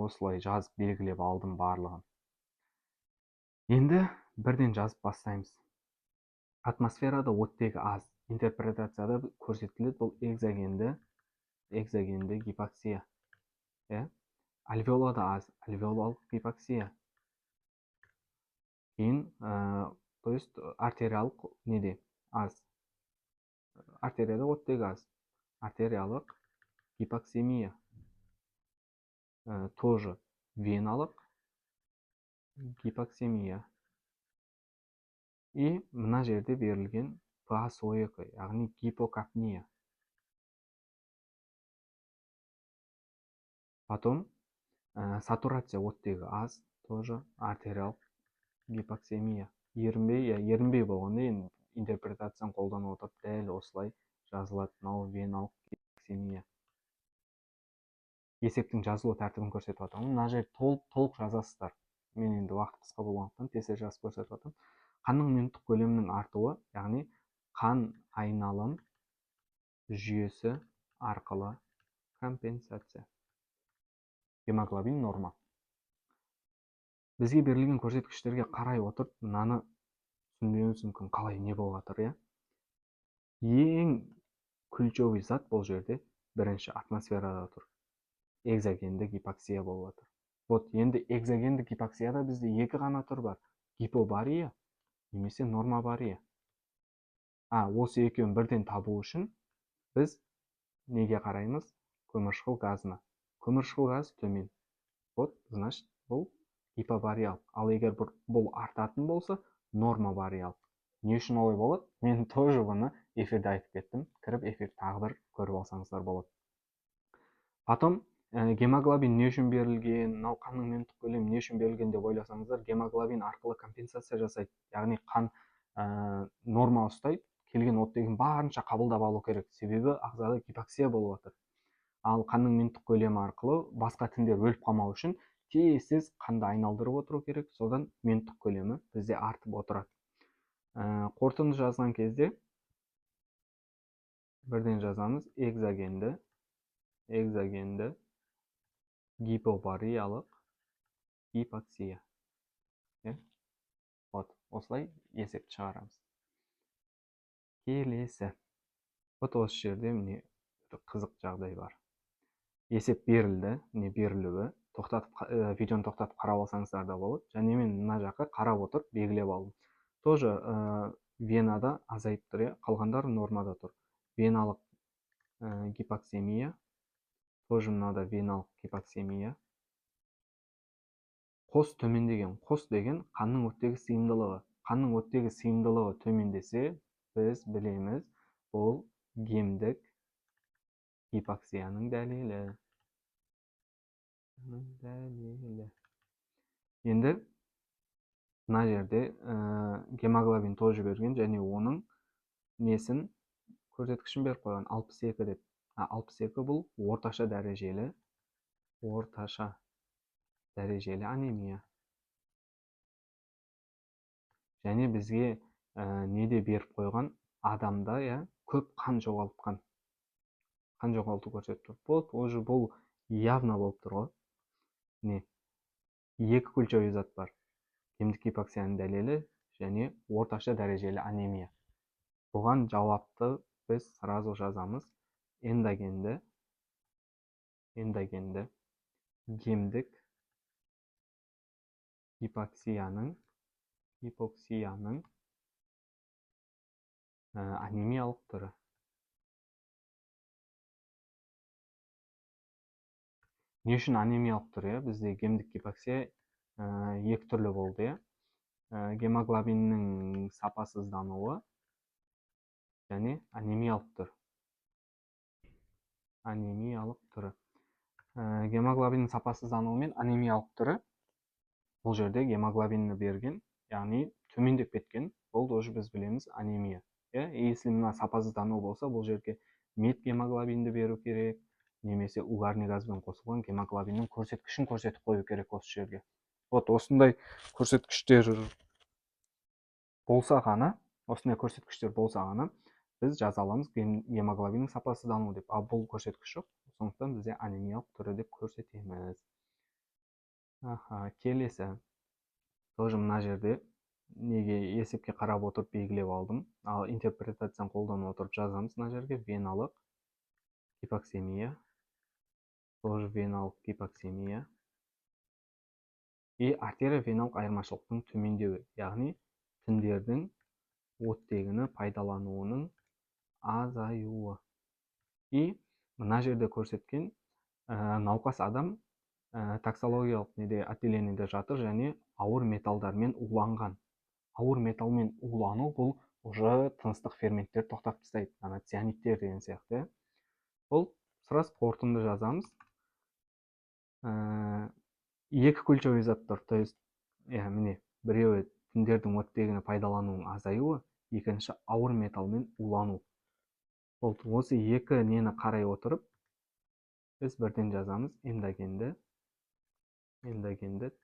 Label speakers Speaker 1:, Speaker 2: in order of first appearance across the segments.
Speaker 1: осылай жазып белгілеп алдым барлығын. Енді бірден жазып бастаймыз. Атмосферада оттегі аз. Интерпретацияда көрсетіледі, бұл экзогенді гипоксия. Альвеолада аз, альвеолалық гипоксия. Кейін, то есть артериялық неде аз. Артерияда оттегі аз. Артериялық гипоксемия. Тоже веналық гипоксемия. И мына жерде берілген PaSO2, яғни гипокапния. Потом сатурация оттегі аз, тоже артериялық гипоксемия. Ерінбей болғанда енді интерпретацияны қолданып отырып дәл осылай жазылады. Мынау веналық гипоксемия. Есептің жазылу тәртібін көрсетіп жатырмын. Мына жерде толық жазасыздар. Мен енді уақыт қысқа болғандықтан тез жазып көрсетіп жатырмын. Қанның минуттық көлемінің артуы, яғни қан айналым жүйесі арқылы компенсация. Гемоглобин норма. Бізге берілген көрсеткіштерге қарай отырып, мынаны түсінбеуіміз мүмкін, қалай не болып жатыр, Ең ключевой зат бұл жерде бірінші атмосферада тұр. Экзогенді гипоксия болып жатыр. Вот енді экзогенді гипоксияда бізде екі ғана түр бар. Гипобария немесе нормабария. Осы екеуін бірден табу үшін біз неге қараймыз? Көміршқыл газына. Көміршқыл газ төмен. Вот, значит, бұл гипобариялық. Ал егер бұл артатын болса, нормабариялық. Не үшін олай болады? Мен тоже бұны эфирде айтып кеттім. Кіріп эфир тағы бір көріп алсаңыздар болады. Потом гемоглобин не үшін берілген, мынау қанның минуттық көлемі не үшін берілген деп ойласаңыздар, гемоглобин арқылы компенсация жасайды. Яғни қан норма ұстайды, келген оттегін барынша қабылдап алу керек. Себебі ағзада гипоксия болып жатыр. Ал қанның минуттық көлемі арқылы басқа тіндер өліп қалмау үшін тез қанды айналдырып отыру керек. Содан минуттық көлемі бізде артып отырады. Қорытынды жазған кезде бірден жазамыз: экзогенді гипобариялық гипоксия. Вот, осылай есеп шығарамыз. Келесі. Вот осы жерде міне қызық жағдай бар. Есеп берілді, не берілуі. Видеоны тоқтатып қарап алсаңыздар да болады. Және мен мына жаққа қарап отырып белгілеп алдым. Тоже венада азайып тұр, қалғандар нормада тұр. Веналық гипоксемия. Тоже мынада веналық гипоксемия. Қос төмендеген. Қос деген қанның оттегі сыйымдылығы. Қанның оттегі сыйымдылығы төмендесе, біз білеміз, бұл гемдік гипоксияның дәлелі. Енді мына жерде гемоглобин тоже берген, және оның несін көрсеткішін беріп қойған 62 деп. 62 бұл орташа дәрежелі анемия. Және бізге неде беріп қойған адамда көп қан жоғалтқан. Қан жоғалту көрсетіп тұр. Уже бұл явно болып тұр ғой. Екі ключевой зат бар. Гемдік гипоксияның дәлелі және орташа дәрежелі анемия. Бұған жауапты біз сразу жазамыз: эндогенді гемдік гипоксияның анемиялық түрі. Не үшін анемиялық түрі? Бізде гемдік гипоксия екі түрлі болды. Гемоглобиннің сапасыздануы және анемиялық түрі. Гемоглобиннің сапасыздануы мен анемиялық түрі. Бұл жерде гемоглобинні берген, яғни төмендеп кеткен. Бұл уже біз білеміз анемия. Если мына сапасыздану болса, бұл жерге метгемоглобинді беру керек, немесе угарный газбен қосылған гемоглобиннің көрсеткішін көрсетіп қою керек осы жерге. Вот осындай көрсеткіштер болса ғана, біз жаза аламыз гемоглобиннің сапасыздану деп. Ал бұл көрсеткіш жоқ, сондықтан бізде анемиялық түрі деп көрсетеміз. Келесі. Тоже мына жерде неге есепке қарап отырып белгілеп алдым. Ал интерпретацияны қолданып отырып жазамыз мына жерге. Веналық гипоксемия. Тоже веналық гипоксемия. И артерия-веналық айырмашылықтың төмендеуі. Яғни тіндердің оттегіні пайдалануының азаюы. И мына жерде көрсеткен науқас адам таксологиялық отделениеде жатыр және ауыр металдармен уланған. Ауыр металмен улану бұл уже тыныстық ферменттер тоқтап тастайды. Ана цианиттер деген сияқты. Бұл сразу қорытынды жазамыз. Екі ключевой заттар, то есть, міне, біреуі тіндердің оттегіні пайдалануының азаюы, екінші ауыр металмен улану. Осы екі нені қарай отырып, біз бірден жазамыз эндогенді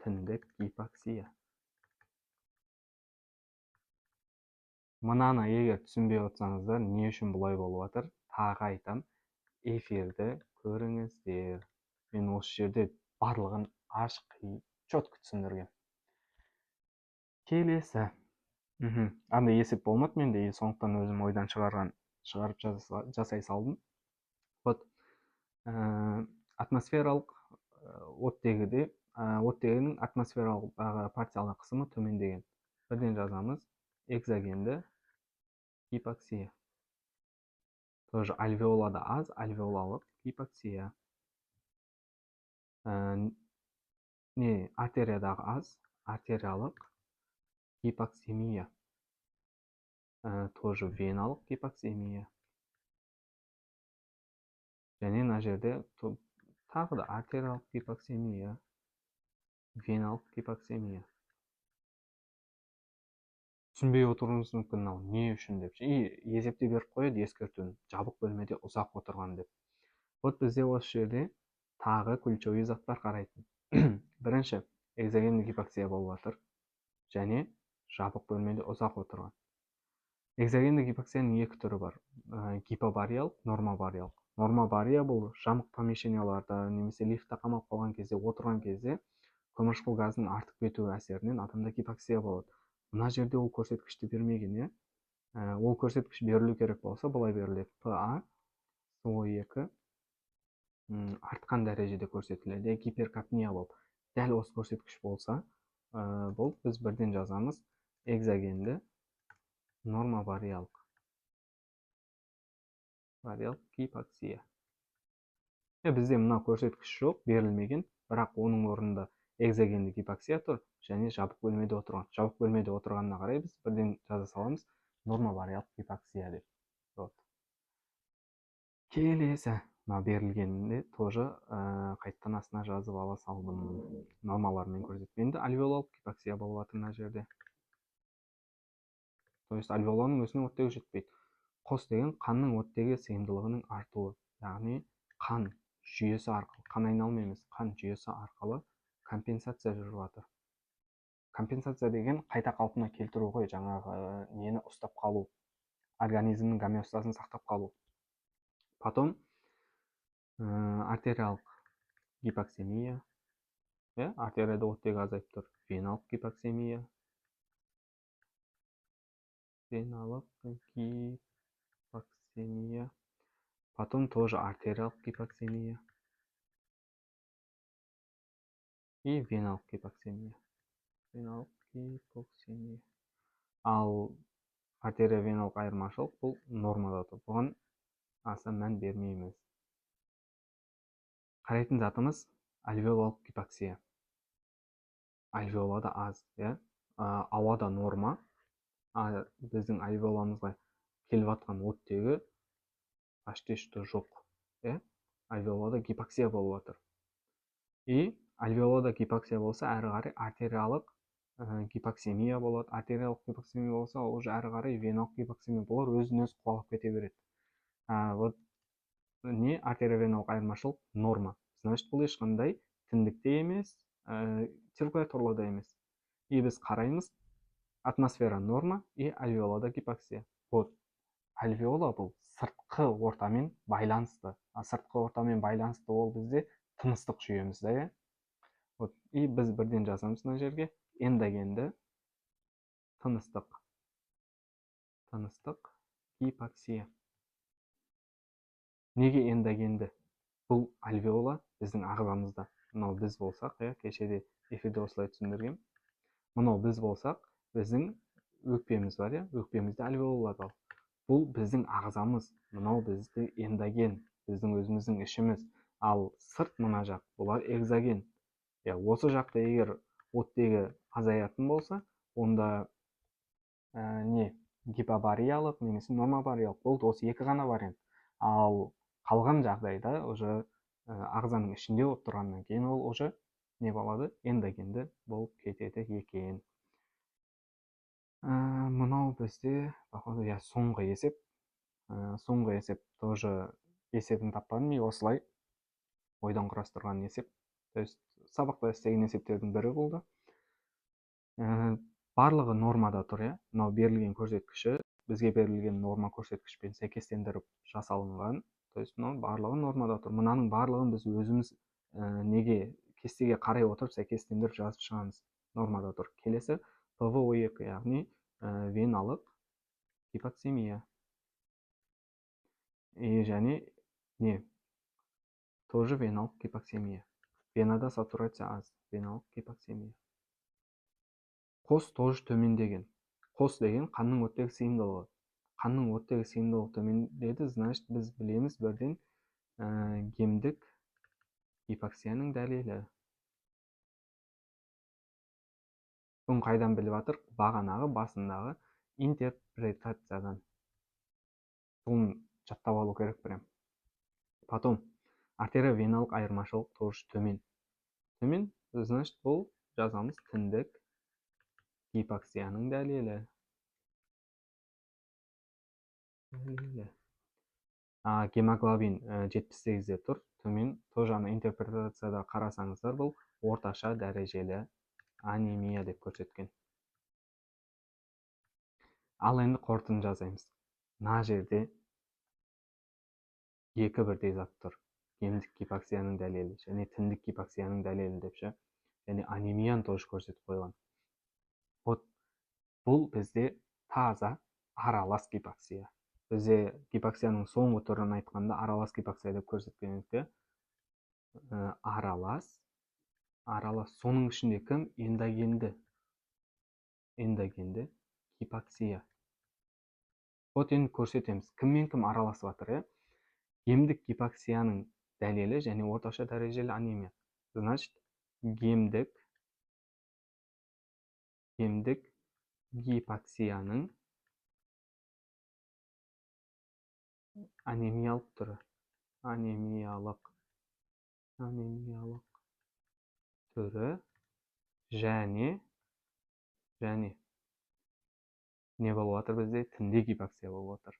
Speaker 1: тіндік гипоксия. Мынаны егер түсінбей отырсаңыздар, не үшін бұлай болып жатыр? Тағы айтам, эфирді көріңіздер. Мен осы жерде барлығын ашық, четко түсіндірген. Келесі. Андай есеп болмады менде, сондықтан өзім ойдан шығарып жасай салдым. Вот атмосфералық оттегінің атмосфералық партиялық қысымы төмендеген. Бірден жазамыз экзогенді гипоксия. Тоже альвеолада аз, альвеолалық гипоксия. Артериядағы аз, артериялық гипоксемия. Тоже веналық гипоксемия. Және мына жерде тағы да артериялық гипоксемия, веналық гипоксемия. Түсінбей отыруыңыз мүмкін, мынау не үшін деп. Есепте беріп қояды ескертуін, жабық бөлмеде ұзақ отырған деп. Вот бізде осы жерде тағы ключевой заттар қарайтын. Бірінші, экзогенді гипоксия болып жатыр және жабық бөлмеде ұзақ отырған. Экзогенді гипоксияның екі түрі бар. Гипобариялық, нормабариялық. Нормабария бұл жабық помещенияларда немесе лифтте қамалып қалған кезде, отырған кезде көмірқышқыл газының артып кетуі әсерінен адамда гипоксия болады. Мына жерде ол көрсеткішті бермеген, ол көрсеткіш берілу керек болса, бұлай беріледі. ПА СО2 артқан дәрежеде көрсетіледі. Гиперкапния болып. Дәл осы көрсеткіш болса, бұл біз бірден жазамыз экзогенді нормабариялық гипоксия. Бізде мына көрсеткіш жоқ, берілмеген, бірақ оның орнында экзогенді гипоксия тұр және жабық бөлмеде отырған. Жабық бөлмеде отырғанына қарай біз бірден жаза саламыз нормабариялық гипоксия деп. Келесі, мына берілгенінде тоже қайттан астына жазып ала салдым. Нормалармен көрсетменді альвеолалық гипоксия болып жатыр мына жерде. То есть альвеоланың өзіне оттегі жетпейді. Қос деген қанның оттегі сыйымдылығының артуы. Яғни қан жүйесі арқылы, қан айналымы емес, қан жүйесі арқылы компенсация жүріп жатыр. Компенсация деген қайта қалпына келтіру ғой, жаңағы нені ұстап қалу, организмнің гомеостазын сақтап қалу. Потом артериялық гипоксемия, артерияда оттегі азайып тұр. Веналық гипоксемия, потом тоже артериялық гипоксемия и веналық гипоксемия. Ал артерия-веналық айырмашылық бұл нормада тұр. Бұған аса мән бермейміз. Қарайтын затымыз альвеолалық гипоксия. Альвеолада аз, ауада норма, біздің альвеоламызға келіп атқан оттегі почти что жоқ. Альвеолада гипоксия болып жатыр. И альвеолада гипоксия болса, әрі қарай артериялық гипоксемия болады. Артериялық гипоксемия болса, уже әрі қарай веналық гипоксемия болар, өзін-өз қуалап кете береді. Вот не артерия-веналық айырмашылық норма. Значит, бұл ешқандай тіндікте емес, циркуляторлада емес. И біз қараймыз, атмосфера норма и альвеолада гипоксия. Вот альвеола бұл сыртқы ортамен байланысты. Сыртқы ортамен байланысты ол бізде тыныстық жүйемізде. Вот, и біз бірден жазамыз мына жерге эндогенді тыныстық гипоксия. Неге эндогенді? Бұл альвеола біздің ағзамызда. Мынау біз болсақ, кешеде эфирде осылай түсіндіргем. Мынау біз болсақ, біздің өкпеміз бар, өкпемізде альвеолалар бар. Бұл біздің ағзамыз. Мынау бізді эндоген, біздің өзіміздің ішіміз. Ал сырт мына жақ, бұлар экзоген. Осы жақта егер оттегі азаятын болса, онда гипобариялық немесе нормобариялық, бұл осы екі ғана вариант. Ал қалған жағдайда уже ағзаның ішінде болып тұрғаннан кейін ол уже не болады? Эндогенді болып кетеді екен. Мынау бізде походу соңғы есеп. Соңғы есеп тоже есебін таппадым, осылай ойдан құрастырған есеп. То есть сабақта істеген есептердің бірі болды. Барлығы нормада тұр, мынау берілген көрсеткіші бізге берілген норма көрсеткішпен сәйкестендіріп жасалынған. То есть мынау барлығы нормада тұр. Мынаның барлығын біз өзіміз неге кестеге қарай отырып сәйкестендіріп жазып шығамыз. Нормада тұр. Келесі ПВО2, яғни веналық гипоксемия. Және тоже веналық гипоксемия. Венада сатурация аз, веналық гипоксемия. Қос тоже төмендеген. Қос деген қанның оттегі сыйымдылығы. Қанның оттегі сыйымдылығы төмендеді, значит біз білеміз бірден гемдік гипоксияның дәлелі. Бұны қайдан біліп жатыр? Бағанағы басындағы интерпретациядан. Бұны жаттап алу керек прям. Потом артериовеналық айырмашылық тоже төмен. Төмен, значит бұл жазамыз тіндік гипоксияның дәлелі. Гемоглобин 78-де тұр, төмен. Тоже интерпретацияда қарасаңыздар, бұл орташа дәрежелі анемия деп көрсеткен. Ал енді қорытынды жазаймыз. Мына жерде екі бірдей зат тұр. Гемдік гипоксияның дәлелі және тіндік гипоксияның дәлелі деп ше. Және анемияны тоже көрсетіп қойған. Бұл бізде таза аралас гипоксия. Бізде гипоксияның соңғы түрін айтқанда аралас гипоксия деп көрсеткен едік. Аралас. Соның ішінде кім? Эндогенді гипоксия. Енді көрсетеміз. Кіммен кім араласып жатыр? Гемдік гипоксияның дәлелі және орташа дәрежелі анемия. Значит, гемдік гипоксияның анемиялық түрі. Анемиялық түрі және не болып жатыр бізде? Тіндік гипоксия болып жатыр.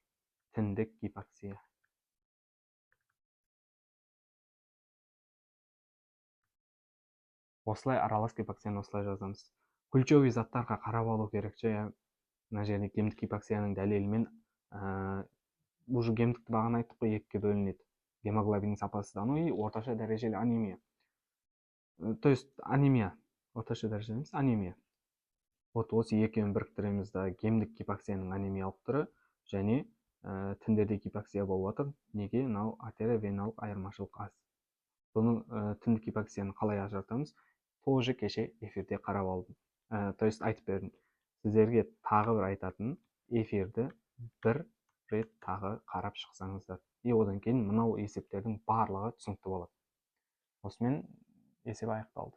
Speaker 1: Тіндік гипоксия. Осылай аралас гипоксияны осылай жазамыз. Ключевой заттарға қарап алу керек. Мына жерде гемдік гипоксияның дәлелімен уже гемдікті бағана айттық қой, екіге бөлінеді. Гемоглобиннің сапасыздану и орташа дәрежелі анемия. То есть анемия, орташа дәрежелі емес, анемия. Осы екеуін біріктіреміз да гемдік гипоксияның анемиялық түрі және тіндерде гипоксия болып жатыр. Неге? Мынау артериовеналық айырмашылық аз. Бұны тіндік гипоксияны қалай ажыратамыз? Тоже кеше эфирде қарап алдым. То есть айтып бердім. Сіздерге тағы бір айтатын, эфирді бір рет тағы қарап шықсаңыздар. И одан кейін мынау есептердің барлығы түсінікті болады. Осымен есеп аяқталды.